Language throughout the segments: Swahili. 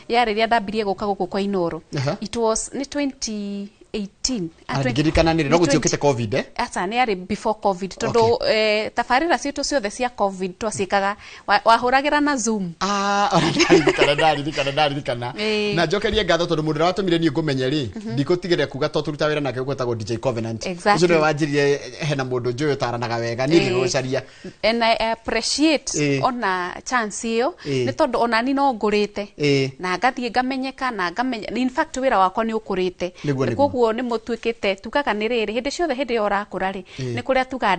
ya riria ndambirie guka guku kwa Inoro. It was ni 2018. Ngirikana nire no gutiokite covid ata ni ari before covid tondu tafarira citu ciothe cia covid twacikaga wahuragira na Zoom. Ndirikana na njokerie ngatho tondu mundu watumire ni ngumenye ri ndikutigire kuga to turuta wira nake gwetagwo DJ Covenant ucio ni wanjirie hena mundu njuyo taranaga wega ni gucaria and I appreciate ona chance iyo ni tondu ona ni no ngurite na ngathie ngamenyeka na ngamenya in fact wira wakwa ni ukurite koguo ni mutuikite tukaga ni riri hindi ciothe hindi urakura ri ni kuria tuga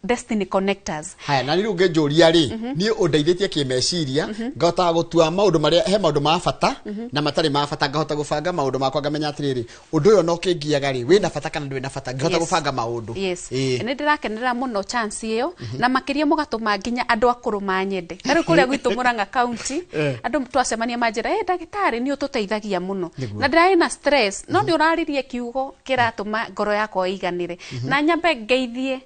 destiny connectors. Haya na ni ruge njuria ri ni undeithitie kimeciria ngahota gutua maundu maria he maundu ma bata na matari ma bata ngahota gubanga maundu makwa ngamenya atiriri undu uyo no kingiaga ri wina bata kana ndwina bata ngahota gubanga maundu. Ni ndirakenera muno chance iyo na makiria mugatuma nginya andu akuru manyende tari kuria gwitu Murang'a County andu twacemania manjira ndagitari ni ututeithagia muno na ndirai na stress no ndi uraririe kiugo kiratuma ngoro yakwa iganire na nyambe ngeithie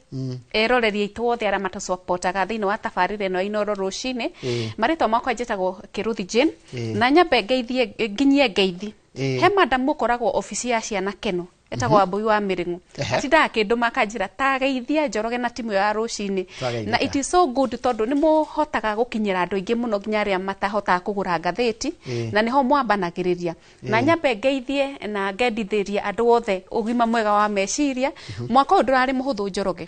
eroreria itwothe ara matasuportaga thini wa tafarire no Inoro rucine marito makwa njitagwo Kiruthi Jane na nyambe ngeithie nginyie ngeithi he madam mukoragwo ofisi ya ciana Keno etagwo Abui wa Miringu atinda kindu makanjira tageithia Njoroge na timu ya rucine na it is so good tondu ni muhotaga gukinyira andu ingi muno nginya ria matahota kugura ngatheti na niho mwambanagiriria na nyambe ngeithie na ngendithiria andu othe ugima mwega wa meciria mwaka undu rari muhuthu Njoroge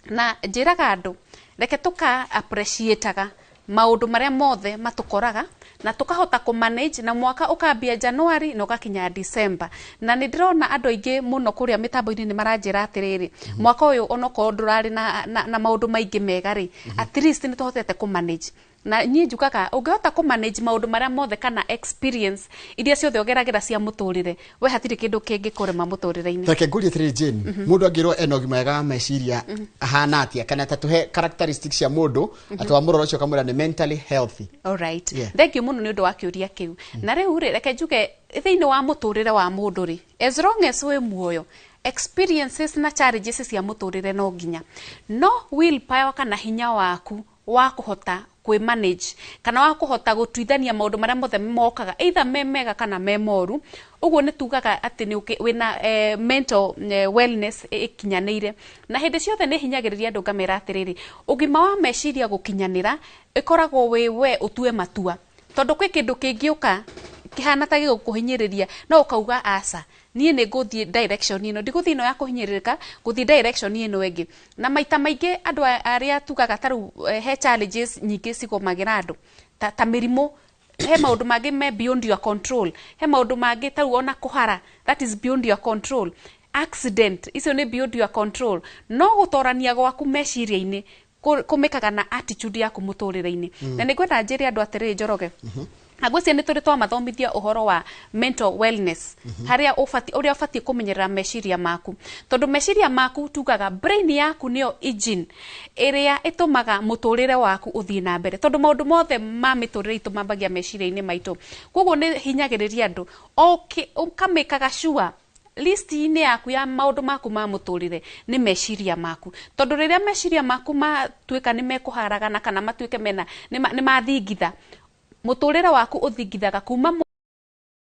na njiraga andu reke tuka appreciateaga maundu maria mothe matukoraga na tukahota ku manage na mwaka ukambia January na ukakinya December na ndirona andu ingi muno kuria mitambo-ini ni maranjira atiriri mwaka uyu onoko ndurari na maundu maingi mega ri at least ni tuhotete ku manage na nyi njukaga ungehota ku manage maundu maria mothe kana experience iria ciothe ogeragira cia muturire we hatiri kindu kingi kurema muturire-ini. Reke ngurie atiriri Jane mundu angirwo ena ũgima mwega wa meciria ahana atia kana tatuhe characteristics cia mundu atwa muroro ucio kamura ni mentally healthy. All right. Thank you muno ni undu wa kiuria kiu na riu ri reke njuge thiini wa muturire wa mundu ri as long as we muoyo experiences na challenges cia muturire no nginya no willpower kana hinya waku wa kuhota kwi manage kana wa kuhota gutuithania maundu maria mothe mokaga either mega kana memoru uguo ni tugaga ati ni wina mental wellness ikinyanire na hindi ciothe ni hinyagiriria andu ngamera atiriri ugima wa meciria gukinyanira ikoragwo we utue matua tondu kwi kindu kingiuka kihana ta gigukuhinyiriria no ukauga asa nie ne guthie direction ino ndiguthie no ya kuhinyiririka guthie direction ino engi na maita maingi andu aria tugaga taru he challenges nyingi cigomagira andu ta mirimo he maundu mangi me beyond your control he maundu mangi taru ona kuhara that is beyond your control accident icio ni beyond your control no gutorania gwaku meciria-ini kumikaga na attitude yaku muturire-ini na nigwenda njiri andu atiriri Njoroge agwĩcia nĩ tũrĩ twamathomithia ũhoro wa mental wellness haria ũrĩa ũbatiĩ kũmenyerera meciria maku tondu meciria maku tugaga brain yaku nĩyo engine ĩrĩa ĩtũmaga mũtũrĩre waku ũthiĩ na mbere tondu maũndũ mothe ma mĩtũrĩre itũ mambagia meciria-inĩ maitũ koguo nĩ hinyagĩrĩria andũ ũkamĩkaga sure list-inĩ yaku ya maundu maku ma muturire ni meciria maku tondu riria meciria maku matuika ni mekuharagana kana matuike mena ni mathingitha muturire waku uthingithaga kuma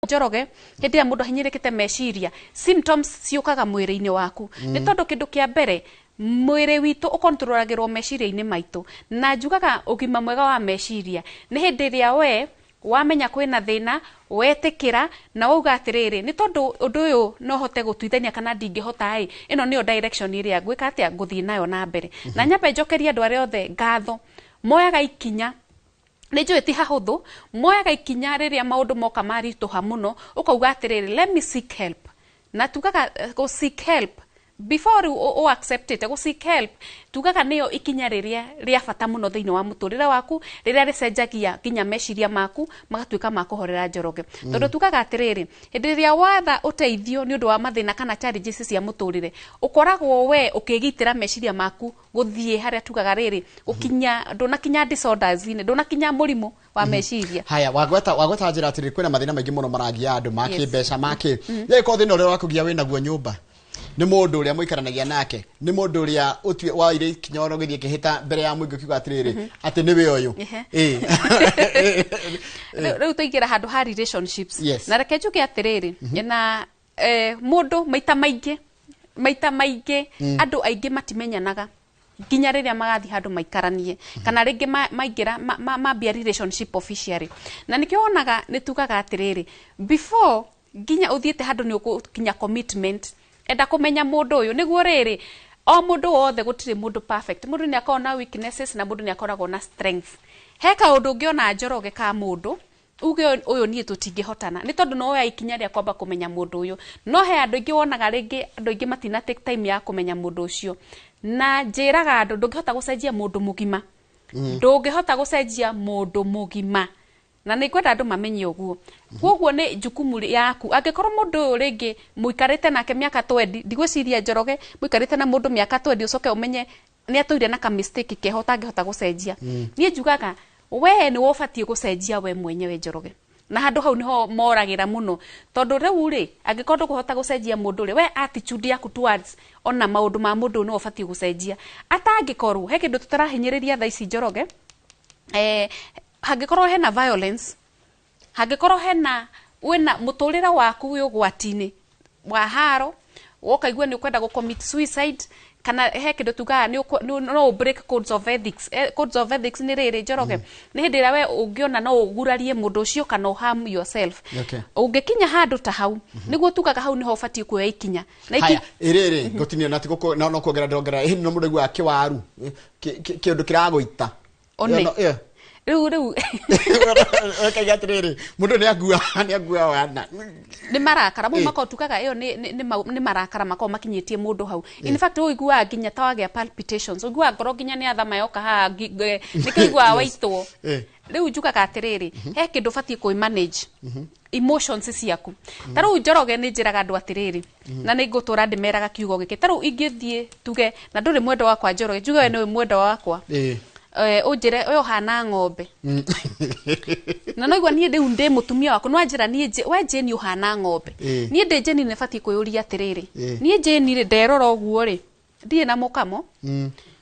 Njoroge hindi ya mundu hinyirikite meciria symptoms ciukaga mwiri-ini waku ni tondu kindu kia mbere mwiri witu ukontrolagirwo meciria-ini maitu na njugaga ugima mwega wa meciria ni hindi ria we wamenya kwina thina wetikira na wauga atiriri ni tondu undu uyu no hote gutuithania kana ndingihota ino niyo direction iria ngwika atia nguthii nayo na mbere na nyambe njokeria andu aria othe ngatho moyaga ikinya ni njui ti hahuthu moyaga ikinya riria maundu moka marituha muno ukauga atiriri let me seek help na tugaga go seek help before you accept it go seek help tugaga niyo ikinya riria ria bata muno thiini wa muturire waku riria ricenjagia nginya meciria maku magatuika ma kuhorera Njoroge tondu tugaga atiriri hindi riria watha uteithio ni undu wa mathina kana challenges cia muturire ukoragwo we ukigitira meciria maku guthie haria tugaga riri ukinya ndunakinya disorders ini ndunakinya murimu wa meciria haya wagweta njira atiriri kwina mathina maingi muno maragia andu maki mbeca maki yeko thina uria wakugia wina guo nyumba nĩ mũndũ ũrĩa mũikaranagia nake nĩ mũndũ ũrĩa ũtue wa ire kinyoro githie kĩhĩta mbere ya mũingĩ kiuga atĩrĩrĩ atĩ nĩwe ũyũ rĩu tũingĩra handũ ha relationships Yes. na reke njuge atĩrĩrĩ na mũndũ maita maingĩ andũ aingĩ matimenyanaga nginya rĩrĩa magathi handũ maikaranie kana rĩngĩ maingĩra mambia relationship officially na nĩkĩo wonaga nĩtugaga atĩrĩrĩ before nginya ũthiĩte handũ nĩ ũkinya commitment enda kũmenya mũndũ ũyũ nĩguo rĩrĩ o mũndũ wothe gũtirĩ mũndũ perfect mũndũ nĩ akoragwo na weaknesses na mũndũ nĩ akoragwo na strength he kaũndũ ũngĩona Njoroge ka mũndũ uge ũyũ niĩ tũtingĩhotana nĩ tondũ no woya ikinya rĩa kwamba kũmenya mũndũ ũyũ no he andũ aingĩ wonaga rĩngĩ andũ aingĩ matina take time ya kũmenya mũndũ ũcio na njĩraga andũ ndũngĩhota gũcenjia mũndũ mũgima ndũngĩhota gũcenjia mũndũ mũgima na nĩ kwenda andũ mamenye ũguo koguo nĩ jukumu yaku angĩkorwo mũndũ ũyũ rĩngĩ mũikarĩte nake mĩaka 20 ndigwĩciria Njoroge mũikarĩte na mũndũ mĩaka 20 ũcoke ũmenye nĩ atũire na ka mistake keho ũtangĩhota gũcenjia niĩ njugaga we nĩ wobatie gũcenjia we mwenyewe Njoroge na handũ hau niho moragĩra mũno tondũ rĩu rĩ angĩkorwo ndũkũhota gũcenjia mũndũ rĩ we attitude yaku towards ona maũndũ ma mũndũ nĩ wobatie gũcenjia atangĩkorwo he kĩndũ tutarahinyĩrĩria thaa ici Njoroge hangĩkorwo hena violence hangĩkorwo hena wĩna mũtũrĩre waku wĩ ũgwati-inĩ wa haro wokaigua nĩ ũkwenda gũcommit suicide kana he kĩndũ tugaga no break codes of ethics codes of ethics nĩ rĩrĩ Njoroge nĩ hĩndĩ ĩrĩa we ũngĩona no ũgurarie mũndũ ũcio kana harm yourself ũngĩkinya handũ ta hau nĩguo tugaga hau niho ũbatie kuoya ikinya na haya ĩrĩrĩ gũtinio na tiguko no kuongerera ndongerera hĩndĩ no mũndũ aigua kĩwaru kĩndũ kĩragũita rĩu Kaiga atĩrĩrĩ mũndũ nĩ agua wana nĩ marakara mũndũ makotukaga ĩyo nĩ marakara makao makinyĩtie mũndũ hau in fact ũiguaga nginya ta wagĩa palpitations ũiguaga ngoro nginya nĩ athama yoka haha nĩkĩiguaga waitwo rĩu njugaga atĩrĩrĩ he kĩndũ ũbatie kũi manage emotions ciaku ta rĩu Njoroge nĩ njĩraga andũ atĩrĩrĩ na nĩ ngũtũra ndĩmeraga kiugo gĩkĩ ta rĩu ingĩthiĩ tuge na ndũrĩ mwendo wakwa Njoroge njuge we nĩwe mwendo wakwa ũnjĩre ũyũ hana ng'ombe na noigua niĩ rĩu ndĩ mũtumia waku nwanjĩra niĩ we Jane ũhana ng'ombe niĩ ndĩ Jane nĩ batie kwĩyũria atĩrĩrĩ niĩ Jane rĩ nderora ũguo rĩ ndirĩ na mũkamo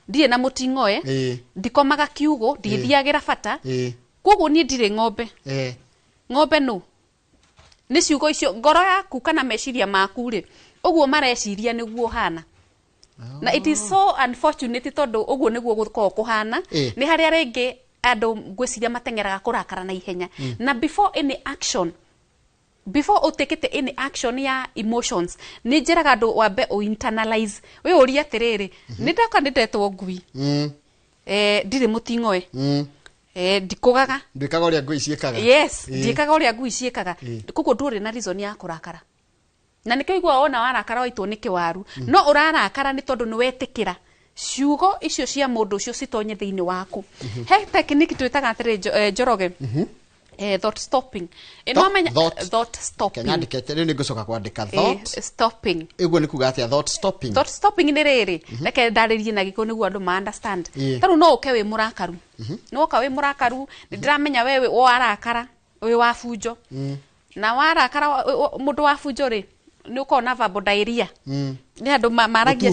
ndirĩ na mũting'oe ndikomaga kiugo ndithiagĩra bata koguo niĩ ndirĩ ng'ombe ng'ombe no nĩ ciugo icio ngoro yaku kana meciria maku rĩ ũguo mareciria nĩguo hana na it is so unfortunate tondũ ũguo nĩguo gũkorwo kũhana nĩ harĩa rĩngĩ andũ ngwĩciria matengeraga kũrakara na ihenya na before any action before ũtekete any action ya emotions nĩ njĩraga andũ wambe internalize we ũria atĩrĩrĩ nĩ ndoka ndetwo ngui ndirĩ mũting'oe ndikũgaga ndikaga ũrĩa ngui ciĩkaga yes ndikaga ũrĩa ngui ciĩkaga koguo ndũrĩ na reason ya kũrakara na nĩkĩo igua wona warakara waitwo nĩ kĩwaru no ũrarakara nĩ tondũ nĩ wetĩkĩra ciugo icio cia mũndũ ũcio citonye thĩinĩ waku he technique twĩtaga atĩrĩ Njoroge thought stopping thought stopping nyandĩkĩte rĩu nĩ ngũcoka kwandĩka thought stopping ĩguo nĩ kuga atĩa thought stopping nĩ rĩrĩ reke ndarĩrie na gĩkũyũ nĩguo andũ ma understand tarĩu no ũke wĩ mũrakaru no ũka wĩ mũrakaru nĩ ndĩramenya we warakara wĩ wa bunjo na warakara mũndũ wa bunjo rĩ nĩ ũkorwo na verbal diarrhea nĩ andũ maragia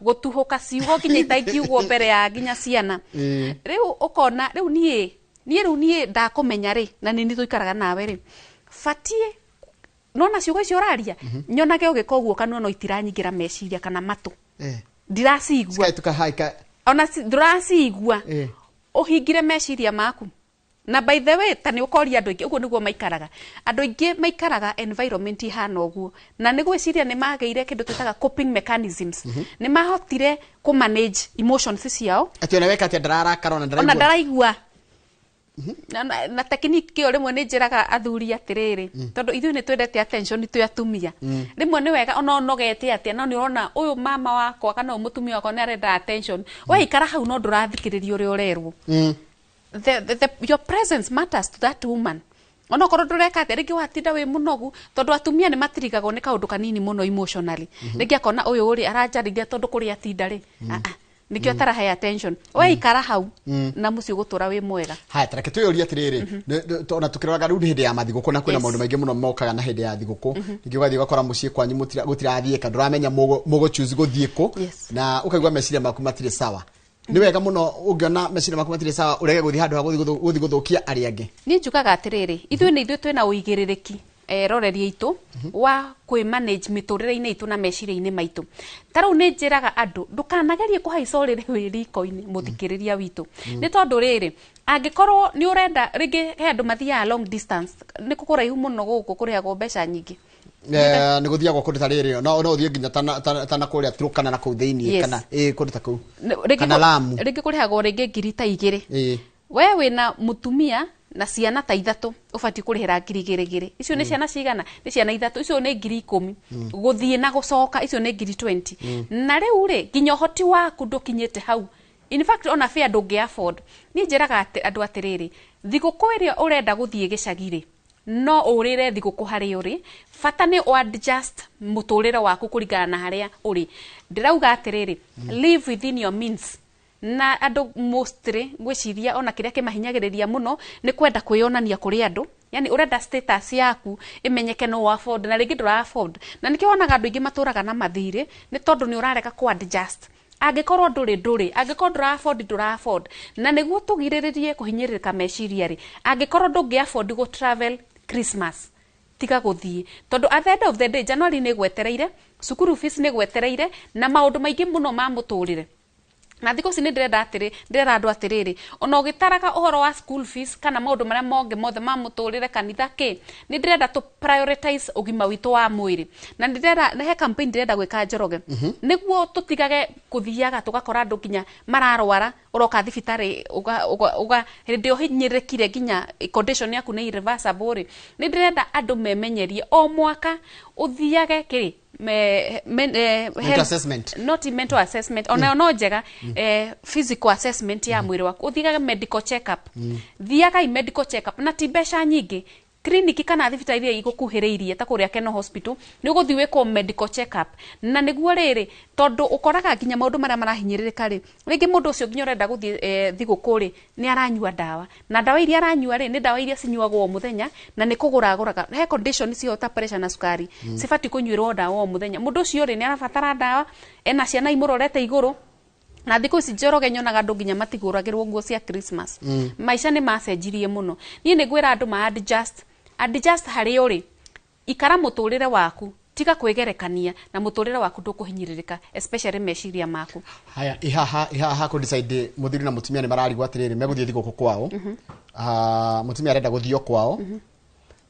gũtuhũka ciugo nginya itaingĩugwo mbere ya nginya ciana rĩu ũkona rĩu niĩ ndakũmenya rĩ na nĩ tũikaraga nawe rĩ batie nona ciugo icio ũraria nyonage ũgĩka ũguo kana no itiranyingĩra meciria kana matũ ndiracigua ona ndũracigua ũhingire meciria maku na by the way ta nĩ ũkoria andũ aingĩ ũguo nĩguo maikaraga andũ aingĩ maikaraga environment ihana ũguo na nĩ gwĩciria nĩ magĩire kĩndũ twĩtaga coping mechanisms nĩ mahotire kũ manage emotions ciao atĩ ona weka atĩ ndararakara ona ndaraigua na technique ĩyo rĩmwe nĩ njĩraga athuri atĩrĩrĩ tondũ ithuĩ nĩ twendete attention twĩ atumia rĩmwe nĩ wega ona ũnogete atĩa no nĩ ũrona ũyũ mama wakwa kana ũyũ mũtumia wakwa nĩ arenda attention we ikara hau no ndũrathikĩrĩria ũrĩa ũrerwo your presence matters to that woman ona korwo ndũreka atĩa rĩngĩ watinda wĩ mũnogu tondũ atumia nĩ matirigagwo nĩ kaũndũ kanini mũno emotionally rĩngĩ akona ũyũ ũrĩ aranjarĩria tondũ kũrĩa atinda rĩ nikio tarahe attention we ikara hau na mucio gutura wi mwega ha tareke tuyoria atiriri ona tukiroraga riu hindi ya mathiguko na kwina maundu maingi muno mokaga na hindi ya thiguko ningi ugathii ugakora mucii kwanyu gutirathie ka nduramenya mugo choose guthie ku na ukaigua meciria maku matire sawa ni wega muno ungiona meciria maku matire sawa urege guthii handu ha guthii guthukia ari angi ni njukaga atiriri ithuĩ nĩ ithuĩ twĩna ũigĩrĩrĩki roreria itu wa kwĩ manage miturire-inĩ itu na meciria-inĩ maitũ tarau nĩ njĩraga andũ ndũkanagerie kũhaica ũrĩrĩ wĩ riko-inĩ mũthikĩrĩria witũ nĩ tondũ rĩrĩ angĩkorwo nĩ ũrenda rĩngĩ he andũ mathiaga long distance nĩ kũraihu mũno gũkũ kũrĩhagwo mbeca nyingĩ ni guthiagwo kundu ta riri no uthie nginya tana kuria Turkana na kuu thiini kana kundu ta kuu kana Lamu ringi kurihagwo ringi ngiri ta 2 we wina mutumia na ciana ta 3 ubati kurihira ngiri 2 icio ni ciana cigana ni ciana 3 icio ni ngiri 10 guthie na gucoka icio ni ngiri 20 na riu ri nginya hoti waku ndukinyite hau in fact ona fare ndungi afford ni njiraga andu atiriri thiguku iria urenda guthie gicagiri no urire thiguku hari uri fata ni o adjust muturire waku kuringana na haria uri ndirauga atiriri live within your means na andu mostly gwiciria ona kiria kimahinyagiriria muno ni kwenda kwionania kuri andu yani urenda status yaku imenyeke no afford na ringi ndura afford na nikio onaga andu ingi maturaga na mathire ni tondu ni urareka ku adjust angikorwo nduri angikorwo ndura afford na niguo tugiriririe kuhinyiririka meciria ri angikorwo ndungi afford go travel Christmas tiga guthie tondu at the end of the day January ni gwetereire sukuru fees ni gwetereire na maundu maingi muno ma muturire na thiko cini ndirenda andu atiriri ona ugitaraga uhoro wa school fees kana maundu maria monge mothe ma muturire kanitha ki ni ndirenda to prioritize ugima witu wa mwiri na ndirenda na he campaign ndirenda gwika Njoroge niguo tutigage kuthiaga tugakora andu nginya mararwara uroka thibitari uga hindi uhinyirekire nginya condition yaku ni irreversible ni ndirenda andu memenyerie o mwaka uthiage kiri mental assessment not mental assessment ona no njega physical assessment ya mwiri waku uthiaga medical check up thiaga medical check up na tibesha nyingi kliniki kana thibitari iria igukuhiriirie ta kuria Keno Hospital ni uguthi wiko medical check up na niguo riri tondu ukoraga nginya maundu maria marahinyiririka ri ringi mundu ucio nginya urenda guthi thigukuri ni aranyua dawa na dawa iria aranyua ri ni dawa iria cinyuagwo muthenya na ni kuguraguraga he condition cio ta pressure na sukari sifati kunyuirwo dawa o muthenya mundu ucio ri ni arabatara dawa ena ciana imurorete iguru na thiko ici Njoroge nyonaga andu nginya matiguragirwo nguo cia Christmas maisha ni macenjirie muno ni ngwira andu ma adjust hari uri ikara muturire waku tiga kwegerekania na muturire waku ndukuhinyiririka especially meciria maku haya ihaha ku decide muthiri na mutumia ni mararigwa atiriri meguthie thiguku kwao mutumia arenda guthio kwao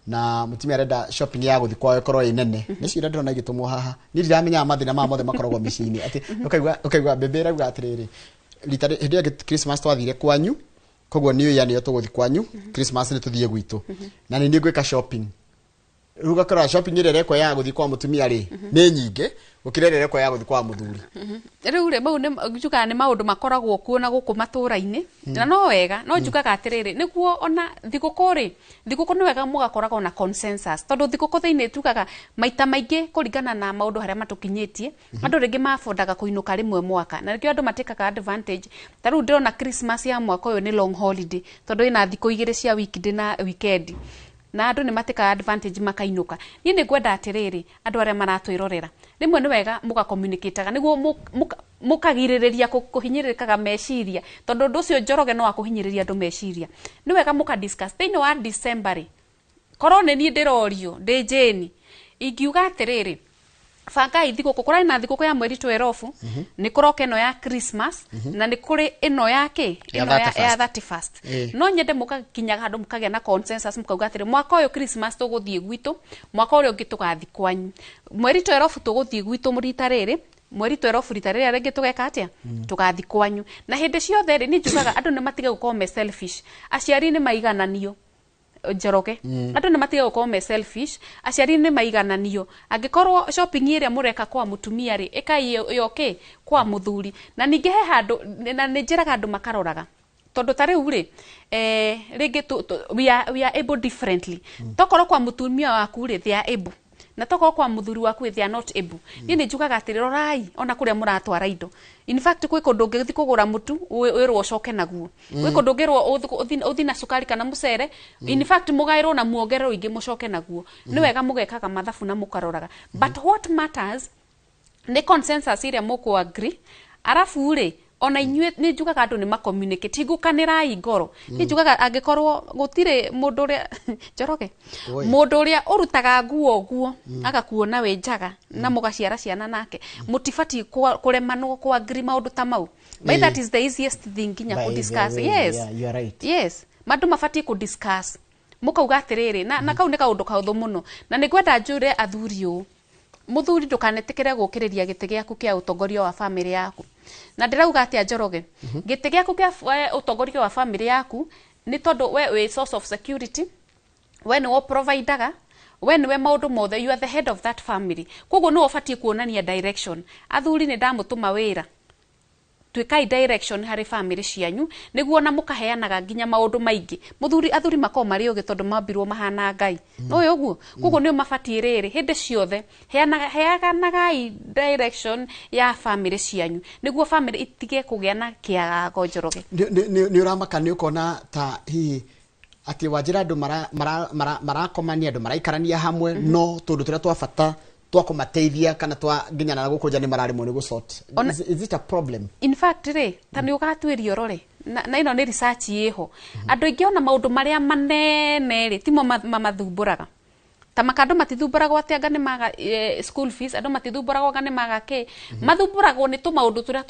na mutumia arenda shopping ya guthi kwao ikorwo inene nicio ndio ndona igitumwo haha ni ndiramenya mathina ma mothe makoragwo micini ati ukaigwa bebera uga atiriri litari hindi ya Christmas twathire kwanyu koguo ni yani yo tuguthi kwanyu Christmas ni tuthie gwitu na ni ngwika shopping ruga kora shopping ile reko ya guthi kwa mutumia ri ni nyinge ukirere reko ya guthi kwa muthuri riu ri mau ni njukaga ni maundu makoragwo kuona guku matura-ini na no wega no njukaga atiriri niguo ona thiguku ni wega mugakoragwo na consensus tondu thiguku thiini tukaga maita maingi kuringana na maundu haria matukinyitie andu ringi mafondaga kuinuka rimwe mwaka na rikio andu matekaga advantage taru ndirona Christmas ya mwaka uyu ni long holiday tondu ina thiku 2 cia weekday na weekend na andu ni mateka advantage makainuka ni ni gwenda atiriri andu aria maratwirorera rimwe ni wega muka communicateaga niguo mukagiririria kuhinyiririkaga meciria tondu ndu ucio Njoroge no akuhinyiriria andu meciria ni wega muka discuss thiini wa December korwo ni ndirorio ndi Jane ingiuga atiriri banga ithiguku kurai na thiguku ya mweri 12 ni kuroka ino ya Christmas na ni kuri ino yake ino ya 31st no nyende mukakinyaga handu mukagia na consensus mukauga atiri mwaka uyu Christmas tuguthie gwitu mwaka uri ungi tugathi kwanyu mweri 12 tuguthie gwitu murita riri mweri 12 rita riri ringi tugeka atia tugathi kwanyu na hindi ciothe ri ni njugaga andu ni matige gukorwo me selfish aciari ni maigananio Njoroge andu ni matige gukorwo me selfish aciari ni maigananio angikorwo shopping iria mureka kwa mutumia ri ikai yoke kwa muthuri na ninge he handu na njiraga andu makaroraga tondu tari uri ringi we are able differently tokorwo kwa mutumia waku ri they are able na toko kwa muthuri waku they are not able ni njugaga atiri rorai ona kuria muratwara indo in fact kwi kundu ngithi kugura mutu wirwo coke naguo kwi kundu ngirwo uthi na sukari kana mucere in fact mugairwo na muongerero ingi mucoke naguo ni wega mugekaga mathabu na mukaroraga but what matters ni consensus iria muku agree arafu ri ona inyue ni njugaga andu ni ma communicate igukanirai ngoro ni njugaga angikorwo gutire mundu ria Njoroge mundu ria urutaga guo agakuona we njaga na mugaciara ciana nake mutifati kuremanwo kwa agree maundu ta mau but that is the easiest thing nginya ku discuss yes you are right yes mandu mafati ku discuss mukauga atiriri na kau ni kaundu kauthu muno na ni gwenda njure athuri u muthuri ndukanetikire gukiriria gite giaku kia utongoria wa family yaku na ndirauga atia Njoroge gite giaku kia utongoria wa family yaku ni tondu we source of security we ni wo providaga we ni we maundu mothe you are the head of that family koguo no ufatie kuonania direction athuri ni ndamutuma wira twikai direction hari family cianyu niguo na mukaheanaga nginya maundu maingi athuri mako mari ugi tondu mambirwo mahana ngai no yo guo koguo ni mafatie riri hindi ciothe heanagai direction ya family cianyu niguo family itige kugia na kiagago Njoroge ni uramaka ni ukona ta hi ati wajira andu marakomania andu maraikarania hamwe no tundu turia twa bata twakumateithia kana twa nginya na gukunja ni marari mu ni gusort is it a problem in fact tani ugatwirio rore na ino ni research yeho andu ingi ona maundu maria manene timo mamathumburaga ta makando matithumburaga atianga ni maga school fees andu matithumburaga ngane maga ke mathumburago ni tu maundu turia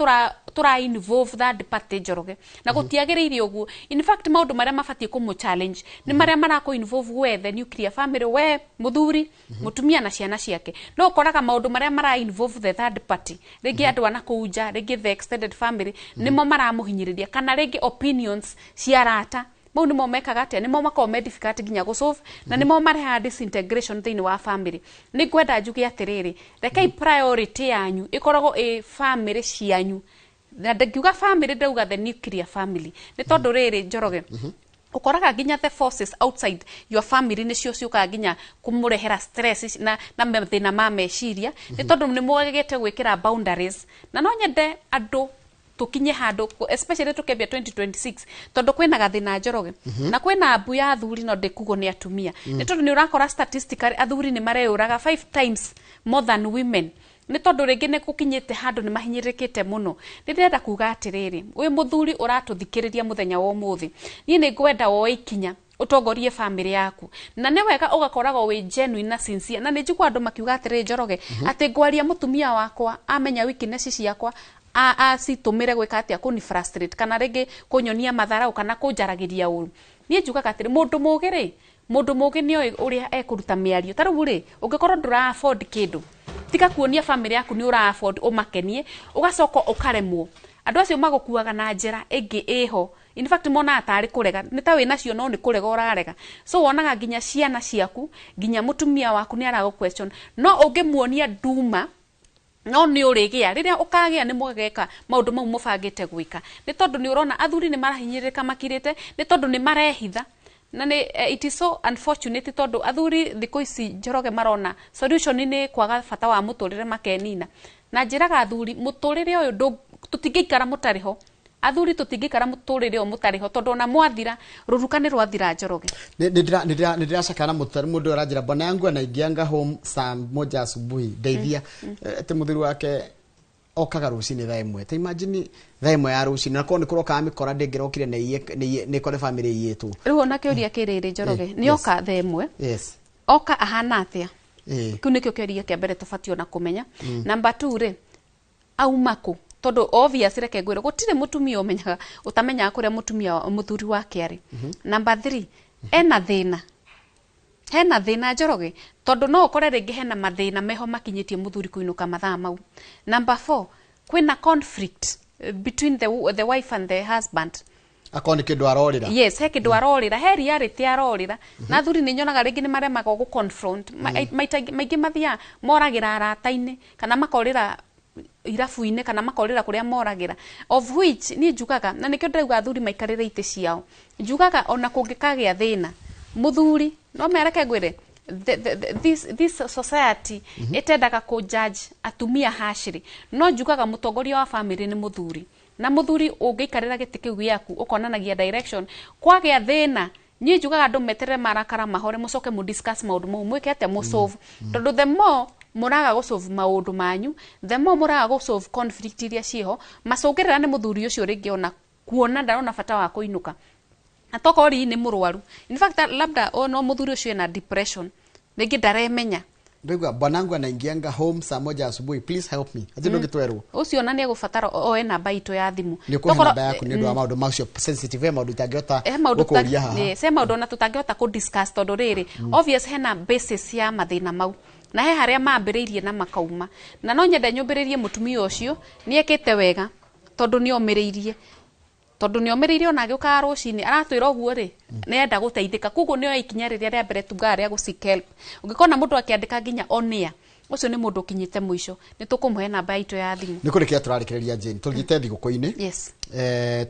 tura involve that party Njoroge na gutiagiriire uguo in fact maundu maria mafatie kumu challenge ni maria marako involve we the nuclear family we muthuri mutumia na ciana ciake no ukoraga maundu maria mara involve the third party rigi andu ana kuuja rigi the extended family nimo maramuhinyiriria kana rigi opinions ciarata mau nimo mekaga atia nimo makome difficult ginya gusolve na nimo mareha disintegration thini wa family ni gwenda njugi atiriri rekai priority yanyu ikoragwo family cianyu na ngiuga family ndauga the nuclear family ni tondu riri Njoroge ukoraga ginya the forces outside your family nicio ciuka ginya kumurehera stress na thina ma meciria ni tondu ni mwagete gwikira boundaries na no nyende andu tukinye handu especially tukebia 2026 tondu kwina gathina Njoroge na kwina abu ya athuri no ndikugo ni atumia ni tondu ni urakora statistically athuri ni mareuraga 5 times more than women ni tondu ringi ni kukinyite handu ni mahinyirikite muno ni ndirenda kuga atiriri wi muthuri uratuthikiriria muthenya wa umuthi ni ni ngwenda wo ikinya utongorie family yaku na ni wega ugakoraga wi genuine na sincere na ni njigwa andu makiuga atiriri Njoroge ati ngwaria mutumia wakwa amenya weakness ciakwa citumire gwika atia kuni frustrate kana rigi kunyonia matharau kana kunjaragiria uru nie njugaga atiri mundu mugi ni uria ekuruta miario taru ri ungikorwo ndura afford kindu tika kuonia family yaku ni ura afford umakenie ugacoka ukaremwo andu acio magukuaga na njira ingi iho in fact mona atari kurega ni ta wina cio no ni kurega urarega so wonaga ginya ciana ciaku ginya mutumia waku ni arago question no ungimuonia nduma no ni urigia riria ukagia ni mwegeka maundu mau mubangite gwika ni tondu ni urona athuri ni marahinyirika makirite ni tondu ni marehitha na ni it is so unfortunate tondu athuri thiko ici Njoroge marona solution ni kwaga bata wa muturire makenina na njiraga athuri muturire uyu tutingikara mutariho athuri tutingikara muturire mutariho tondu na mwathira rurukani rwathira Njoroge nidira shakana mutari mundu arajira bwana yangu na ingianga home saa 1 asubuhi ndeithia ati muthuri wake okaga rucini thaa imwe ta imagine thaa imwe ya rucini na kone kuroka mikora ndengirokire ni kore family yetu riu ona kiuria kiriri Njoroge ni oka thaa imwe yes oka ahana atia kiu nikio kiuria kia mbere tufatio na kumenya number 2 ri aumako tondu obviously reke ngwire gutire mutumia umenyaga utamenya kuria mutumia muthuri wake ari number 3 hena thina Njoroge tondu no ukore ringi hena mathina meho makinyitie muthuri kuinuka mathaa mau number 4 kwina conflict between the wife and the husband akoni kindu arorira yes he kindu arorira he reality arorira na thuri ni nyonaga ringi ni maremaga gu confront maingi mathia moragira arataini kana makorira irafu-ine kana makorira kuria moragira of which ni njugaga na nikio ndauga athuri maikarire ite ciao njugaga ona kungikagia thina muthuri no mereke ngwire this society itendaga ku judge atumia hashiri no njugaga mutongoria wa family ni muthuri na muthuri ungiikarira giti kiu giaku ukonanagia direction kwagea thina nyi njugaga andu meterere marakara mahore mucoke mu discuss maundu mau mwikete mu solve tondu the more muraga go solve maundu manyu the more muraga go solve conflict iria ciho macungirira ni muthuri ucio ringi ona kuona ndarona bata wa kuinuka atokori ni murwaru in fact labda no muthuri ucio na depression ringi ndaremenya Ndegwa bwanangu anaingianga home saa 1 asubuhi, please help me. Ati ndo gitwerwo. Ucio na ni gufatara oe namba itu ya thimu. Tokoro namba yaku ni ndo wa maundu macio sensitive maundu tangihota gukuria haha. Ni se maundu na tutangihota ku discuss tondu riri obvious hena basis ya mathina mau. Na he haria mambiriirie na makauma. Na no nyende nyumbiririe mutumia ucio ni ekite wega tondu ni omiriirie. Tondu ni omiriirie ona agiuka rucini aratwira uguo ri nenda guteithika kuguo ni oikinya riria ria mbere tungara ya guseek help ungikona mundu akiandika nginya onia ucio ni mundu kinyite mwisho ni tukumuhe namba itu ya thimu ni kurikia turarikireria Jane tugite thiguko-ini yes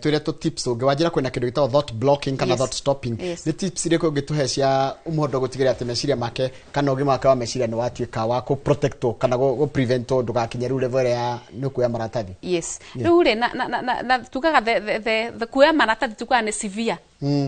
twire to tips ungiwajira kwina kindu gitao thought blocking kana thought stopping ni tips iriko ungituhe cia umuhondo gutigira ati meciria make kana ugima wake wa meciria ni watuika wa ku protect kana go prevent ndugakinye ru level ya nukuya maratathi yes riu ri na tugaga the kuya maratathi tukaga ni severe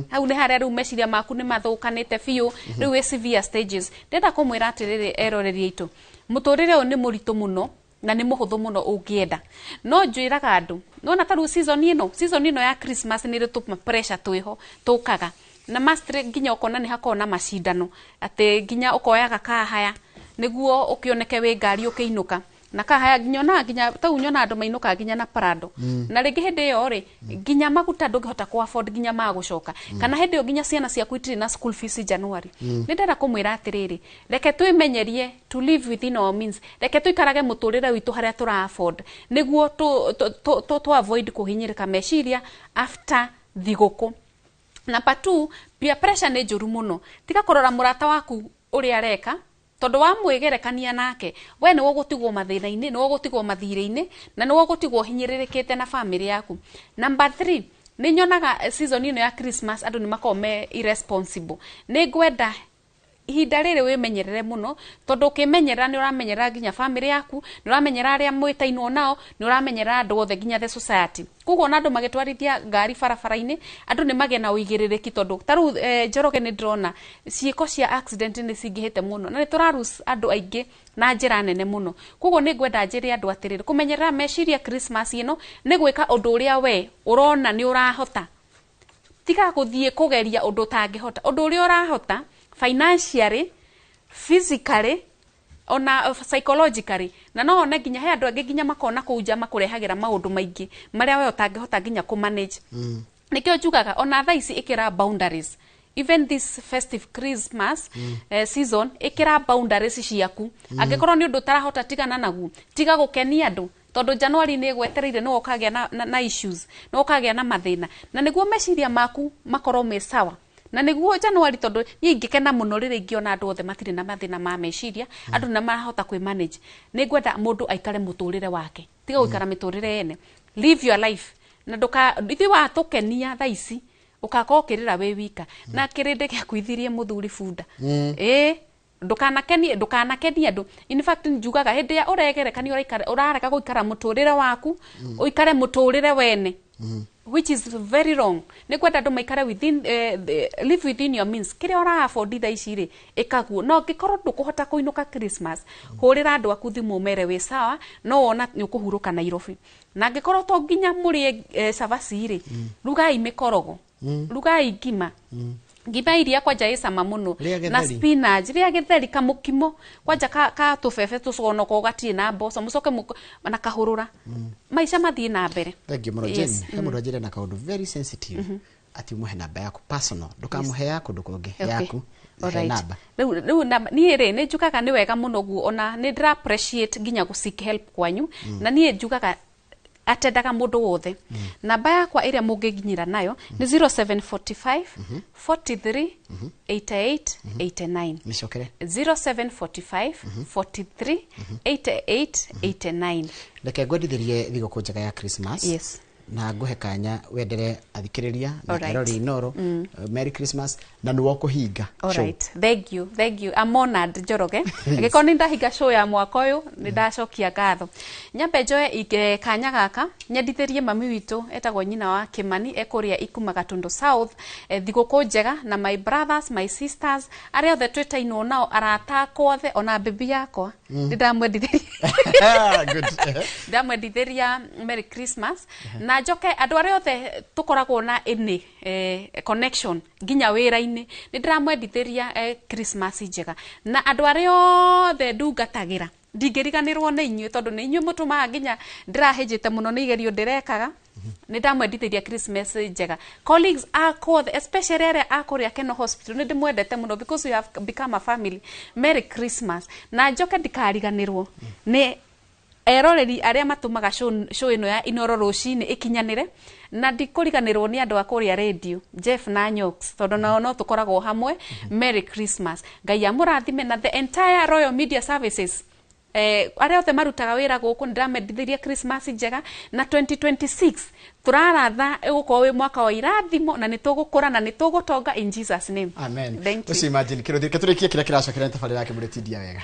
hau ni haria riu meciria maku ni mathukanite fiu riu we severe stages ndenda kumwira atiriri eroreri itu muturire u ni muritu muno na ni muhuthu muno ungienda no njwiraga andu nona taru season ino ya Christmas ni ritu pressure twiho tukaga na master nginya ukona ni hakona macindano ati nginya ukoyaga kahaya niguo ukioneke we ngari ukiinuka na kahaya nginya tau nyona andu mainuka nginya na Prado na ringi hindi yo ri nginya maguta ndungihota ku afford nginya magucoka kana hindi yo nginya ciana cia kwitiri na school fees January ni ndera kumwira atiriri reke twimenyerie to live within our means reke tuikarage muturire witu haria tura afford niguo to avoid kuhinyirika meciria after thiguku number 2 peer pressure ni njuru muno tika kurora murata waku uri areka tondu wa mwigerekania nake we ni wogutigwo mathina-ini ni wogutigwo mathire-ini na ni wogutigwo hinyiririkite na family yaku number 3 ni nyonaga season ino ya Christmas andu ni makome irresponsible ni ngwenda ihinda riri wimenyerere muno tondu ukimenyerera ni uramenyerera nginya family yaku ni uramenyerera aria mwitainwo nao ni uramenyerera andu othe nginya the society kuguo na andu magitwarithia ngari barabara-ini andu ni magena uigiririki tondu taru Njoroge ni ndrona ciiko cia accident ni cingihite muno na ni turarus andu aingi na njira nene muno kuguo ni ngwenda njiri andu atiriri kumenyerera meciria Christmas ino ni gwika undu uria we urona ni urahota tiga guthie kugeria undu tangihota undu uria urahota financially physically ona psychologically na no one nginya he andu angi nginya makona kuja makurehagira maundu maingi maria we utangihota nginya ku manage nikio njugaga ona thaici ikira boundaries even this festive Christmas season ikira boundaries ciaku angikorwo ni undu tarahota tigana nagu tiga gukenia andu tondu January ni gwetereire no ukagia na issues no ukagia na mathina na niguo meciria maku makorwo me sawa na niguo January tondu ni ingikena muno riri ingiona andu othe matire na mathina ma meciria andu na marahota kwi manage ni ngwenda mundu aikare muturire wake tiga guikara miturire yene live your life na nduka ithi wa tukenia thaici ukaka ukirira we wika na kirinde gya kwithirie muthuri funda ndukanakenie andu in fact njugaga hindi ya uregerekania urareka guikara muturire waku uikare muturire wene which is very wrong ni kwenda andu maikare within live within your means kire ora afford thaici ri ikaguo no ngikorwo ndukuhota kuinuka Christmas hurira andu aku thimu mere we sawa no wona ni ukuhuruka Nairobi na ngikorwo to nginya muri savasi ri rugai mikorogo rugai ngima ngima iria kwanja icama muno na spinach ria githeri kamukimo kwanja ka tufebe tuconoko gatire na mboco mucoke na kahurura maisha mathie na mbere. Thank you Jane. Hemu rajire na kaundu very sensitive ati muhe namba yaku personal ndukamuhe yaku ndukonge yaku namba riu ni ri ni njugaga ni wega muno gu ona ni ndira appreciate nginya gu seek help kwanyu na ni njugaga atendaga mundu wothe namba yakwa iria mungiginyira nayo ni 0745 43 88 89 micokere 0745 43 88 89 Ndeke ngwendithirie thiguku njega ya Christmas. Yes. na nguhe kanya wendere athikiriria na Alright. erori inoro. Merry Christmas na nuwo kuhinga All show. right. Thank you. I'm honored, Njoroge. Angĩkorwo nĩ ndahinga show ya mwaka ũyũ nĩ ndacokia ngatho. Nyambe njoe kanya gaka nyendithĩrie mami witũ etagwo nyina wa Kimani ekũrĩa Ikuma Gatundu South, thigũkũ njega na my brothers, my sisters, arĩa othe twĩtainwo nao, arata akwa othe, ona bibi yakwa ndamwendithĩria Good. ndamwendithĩria Merry Christmas. Na njoke andũ arĩa othe tũkoragwo na connection nginya wĩra-inĩ nĩ ndĩramwendithĩria Christmas njega. Na andũ arĩa othe ndungatagĩra ndingĩriganĩrwo nĩ inyuĩ tondũ nĩ inyuĩ mũtũmaga nginya ndĩrahĩnjĩte mũno nĩ igerio ndĩrekaga. Nĩ ndamwendithĩria Christmas njega. Colleagues akwa especially arĩa akũrĩa Keno Hospital nĩ ndĩmwendete mũno because we have become a family. Merry Christmas. Na njoke ndikariganĩrwo nĩ eroreri arĩa matumaga show ino ya Inoro rũcinĩ ikinyanĩre, na ndikũriganĩrwo nĩ andũ akũrĩa radio Jeff na Nyox tondũ nao no tũkoragwo hamwe. Merry Christmas. Ngai amũrathime na the entire Royal Media Services. Arĩa othe marutaga wĩra gũkũ ndĩramendithĩria Christmas njega, na 2026 tũraratha ũgũkorwo wĩ mwaka wa irathimo na nĩtũgũkũra na nĩtũgũtonga in Jesus name. Amen. Thank you. Usi imagine kĩrũthĩ tũrĩkie kĩrĩa kĩracokera tabarĩra yake mũrĩtindia wega.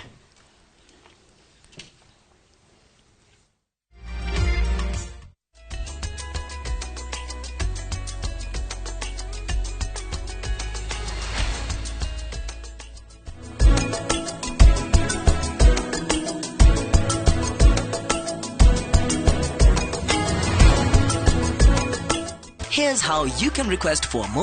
Here's how you can request for more